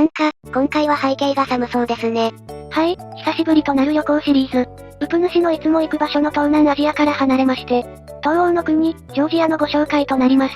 なんか、今回は背景が寒そうですね。はい、久しぶりとなる旅行シリーズ。ウプ主のいつも行く場所の東南アジアから離れまして、東欧の国、ジョージアのご紹介となります。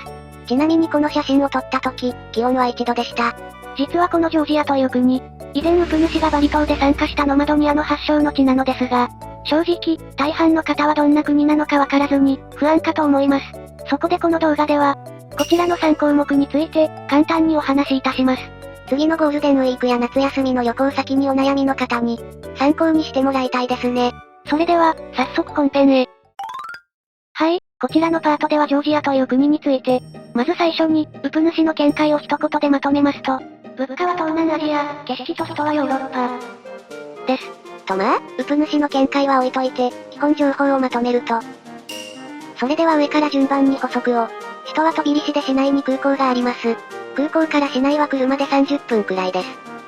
ちなみにこの写真を撮った時、気温は1度でした。実はこのジョージアという国、以前ウプ主がバリ島で参加したノマドニアの発祥の地なのですが、正直、大半の方はどんな国なのかわからずに、不安かと思います。そこでこの動画では、こちらの3項目について、簡単にお話しいたします。次のゴールデンウィークや夏休みの旅行先にお悩みの方に、参考にしてもらいたいですね。それでは、早速本編へ。はい、こちらのパートではジョージアという国について、まず最初に、ウプ主の見解を一言でまとめますと、物価は東南アジア、景色と人はヨーロッパ。です。とまあ、ウプ主の見解は置いといて、基本情報をまとめると。それでは上から順番に補足を。首都はトビリシで市内に空港があります。空港から市内は車で30分くらいです。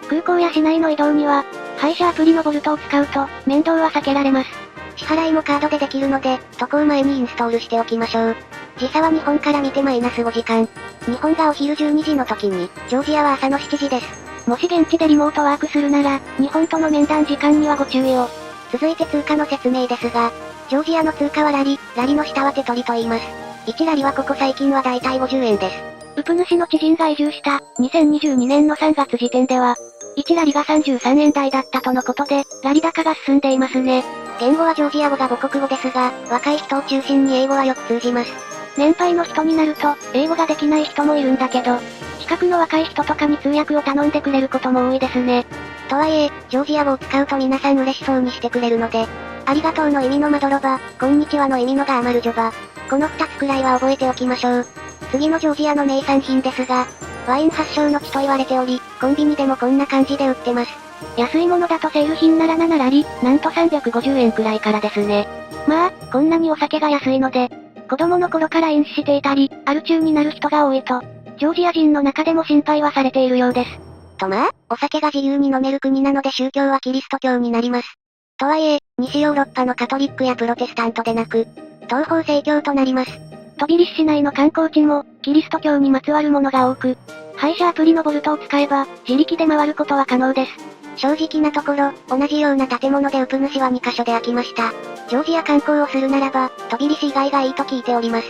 空港や市内の移動には、配車アプリのボルトを使うと、面倒は避けられます。支払いもカードでできるので、渡航前にインストールしておきましょう。時差は日本から見て-5時間。日本がお昼12時の時に、ジョージアは朝の7時です。もし現地でリモートワークするなら、日本との面談時間にはご注意を。続いて通貨の説明ですが、ジョージアの通貨はラリの下は手取りと言います。1ラリはここ最近はだいたい50円です。ウプ主の知人が移住した、2022年の3月時点では、1ラリが33円台だったとのことで、ラリ高が進んでいますね。言語はジョージア語が母国語ですが、若い人を中心に英語はよく通じます。年配の人になると、英語ができない人もいるんだけど、近くの若い人とかに通訳を頼んでくれることも多いですね。とはいえ、ジョージア語を使うと皆さん嬉しそうにしてくれるので、ありがとうの意味のまどろば、こんにちはの意味のがアマルジョバ。この2つくらいは覚えておきましょう。次のジョージアの名産品ですが、ワイン発祥の地と言われており、コンビニでもこんな感じで売ってます。安いものだとセール品なら7ラリ、なんと350円くらいからですね。まあ、こんなにお酒が安いので、子供の頃から飲酒していたり、アル中になる人が多いと、ジョージア人の中でも心配はされているようです。とまあ、お酒が自由に飲める国なので宗教はキリスト教になります。とはいえ、西ヨーロッパのカトリックやプロテスタントでなく、東方正教となります。トビリシ市内の観光地も、キリスト教にまつわるものが多く、配車アプリのボルトを使えば、自力で回ることは可能です。正直なところ、同じような建物でウプ主は2カ所で飽きました。ジョージア観光をするならば、トビリシ以外がいいと聞いております。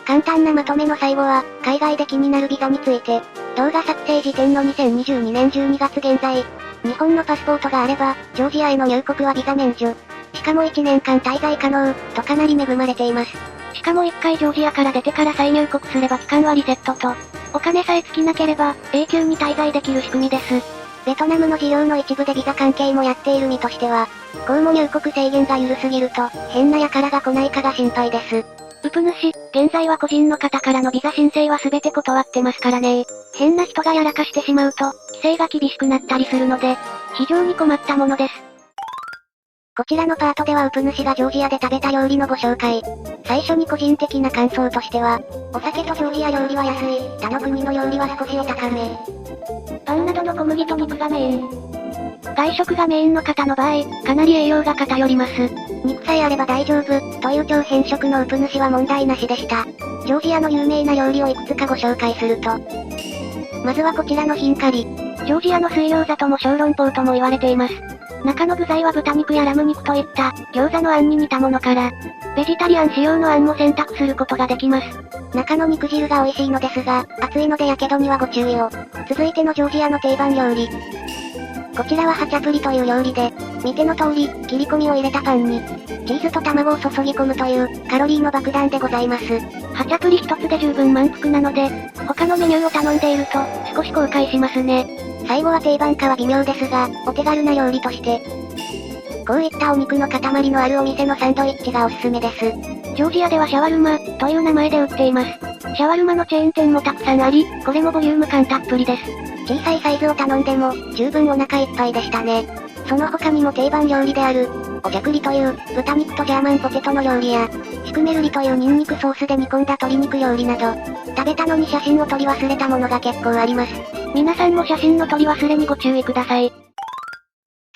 簡単なまとめの最後は、海外で気になるビザについて、動画作成時点の2022年12月現在、日本のパスポートがあれば、ジョージアへの入国はビザ免除。しかも1年間滞在可能、とかなり恵まれています。しかも1回ジョージアから出てから再入国すれば期間はリセットと、お金さえ尽きなければ、永久に滞在できる仕組みです。ベトナムの事業の一部でビザ関係もやっている身としては、こうも入国制限が緩すぎると、変な輩が来ないかが心配です。ウプ主、現在は個人の方からのビザ申請は全て断ってますからね。変な人がやらかしてしまうと、規制が厳しくなったりするので、非常に困ったものです。こちらのパートではウプ主がジョージアで食べた料理のご紹介。最初に個人的な感想としては、お酒とジョージア料理は安い、他の国の料理は少しお高め。パンなどの小麦と肉がメイン。外食がメインの方の場合、かなり栄養が偏ります。肉さえあれば大丈夫、という超偏食のウプ主は問題なしでした。ジョージアの有名な料理をいくつかご紹介すると。まずはこちらのヒンカリ。ジョージアの水餃子とも小籠包とも言われています。中の具材は豚肉やラム肉といった、餃子のあんに似たものから、ベジタリアン仕様のあんも選択することができます。中の肉汁が美味しいのですが、熱いので火傷にはご注意を。続いてのジョージアの定番料理。こちらはハチャプリという料理で、見ての通り、切り込みを入れたパンに、チーズと卵を注ぎ込むという、カロリーの爆弾でございます。ハチャプリ一つで十分満腹なので、他のメニューを頼んでいると、少し後悔しますね。最後は定番かは微妙ですが、お手軽な料理として、こういったお肉の塊のあるお店のサンドイッチがおすすめです。ジョージアではシャワルマ、という名前で売っています。シャワルマのチェーン店もたくさんあり、これもボリューム感たっぷりです。小さいサイズを頼んでも、十分お腹いっぱいでしたね。その他にも定番料理である、おじゃくりという、豚肉とジャーマンポテトの料理や、シクメルリというニンニクソースで煮込んだ鶏肉料理など、食べたのに写真を撮り忘れたものが結構あります。皆さんも写真の撮り忘れにご注意ください。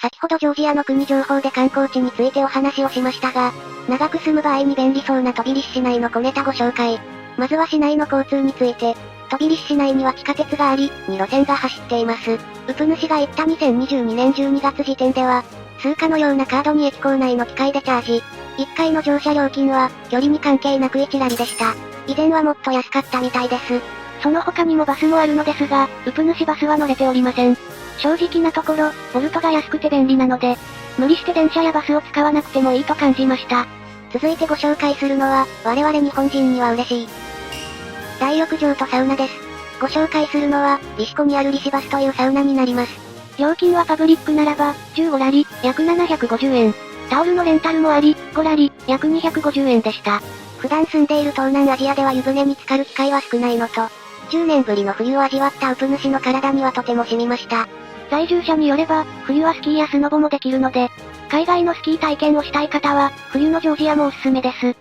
先ほどジョージアの国情報で観光地についてお話をしましたが、長く住む場合に便利そうなトビリシ市内の小ネタご紹介。まずは市内の交通について。トビリシ市内には地下鉄があり、2路線が走っています。ウプ主が言った2022年12月時点では、数価のようなカードに駅構内の機械でチャージ。1回の乗車料金は、距離に関係なく1ラリでした。以前はもっと安かったみたいです。その他にもバスもあるのですが、ウプ主バスは乗れておりません。正直なところ、ボルトが安くて便利なので、無理して電車やバスを使わなくてもいいと感じました。続いてご紹介するのは、我々日本人には嬉しい大浴場とサウナです。ご紹介するのは、利尻湖にある利尻バスというサウナになります。料金はパブリックならば、15ラリ、約750円。タオルのレンタルもあり、5ラリ、約250円でした。普段住んでいる東南アジアでは湯船に浸かる機会は少ないのと、10年ぶりの冬を味わったウプ主の体にはとても染みました。在住者によれば、冬はスキーやスノボもできるので、海外のスキー体験をしたい方は、冬のジョージアもおすすめです。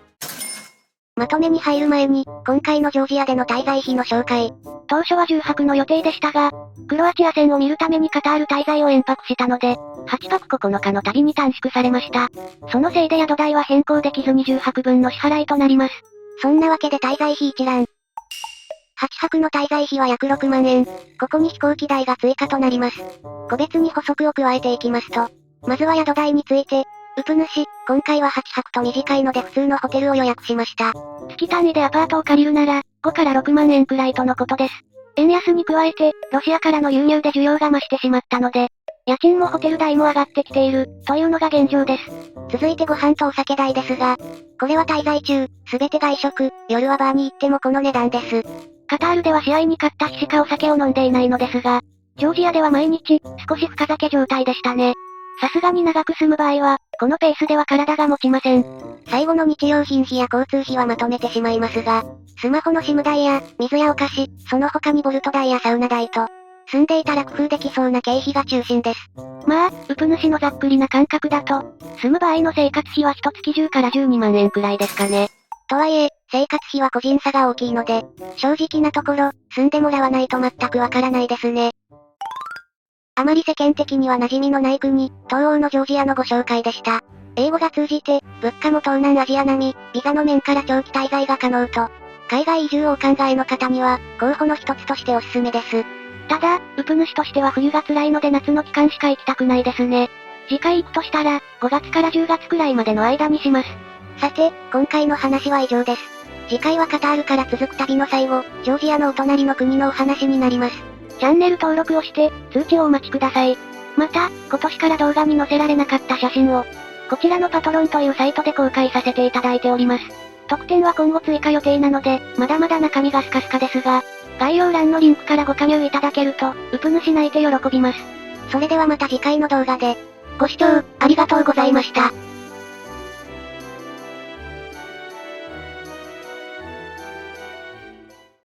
まとめに入る前に、今回のジョージアでの滞在費の紹介。当初は10泊の予定でしたが、クロアチア戦を見るためにカタール滞在を延泊したので、8泊9日の旅に短縮されました。そのせいで宿代は変更できずに10泊分の支払いとなります。そんなわけで滞在費一覧。8泊の滞在費は約6万円。ここに飛行機代が追加となります。個別に補足を加えていきますと、まずは宿代について、ウプ主、今回は8泊と短いので普通のホテルを予約しました。月単位でアパートを借りるなら、5から6万円くらいとのことです。円安に加えて、ロシアからの輸入で需要が増してしまったので、家賃もホテル代も上がってきている、というのが現状です。続いてご飯とお酒代ですが、これは滞在中、すべて外食、夜はバーに行ってもこの値段です。カタールでは試合に勝った日しかお酒を飲んでいないのですが、ジョージアでは毎日、少し深酒状態でしたね。さすがに長く住む場合は、このペースでは体が持ちません。最後の日用品費や交通費はまとめてしまいますが、スマホの SIM 代や、水やお菓子、その他にボルト代やサウナ代と、住んでいたら工夫できそうな経費が中心です。まあ、ウプ主のざっくりな感覚だと、住む場合の生活費は一月10から12万円くらいですかね。とはいえ、生活費は個人差が大きいので、正直なところ、住んでもらわないと全くわからないですね。あまり世間的には馴染みのない国、東欧のジョージアのご紹介でした。英語が通じて、物価も東南アジア並み、ビザの面から長期滞在が可能と、海外移住をお考えの方には、候補の一つとしておすすめです。ただ、ウプ主としては冬が辛いので夏の期間しか行きたくないですね。次回行くとしたら、5月から10月くらいまでの間にします。さて、今回の話は以上です。次回はカタールから続く旅の最後、ジョージアのお隣の国のお話になります。チャンネル登録をして、通知をお待ちください。また、今年から動画に載せられなかった写真を、こちらのパトロンというサイトで公開させていただいております。特典は今後追加予定なので、まだまだ中身がスカスカですが、概要欄のリンクからご加入いただけると、ウプ主泣いて喜びます。それではまた次回の動画で、ご視聴、ありがとうございました。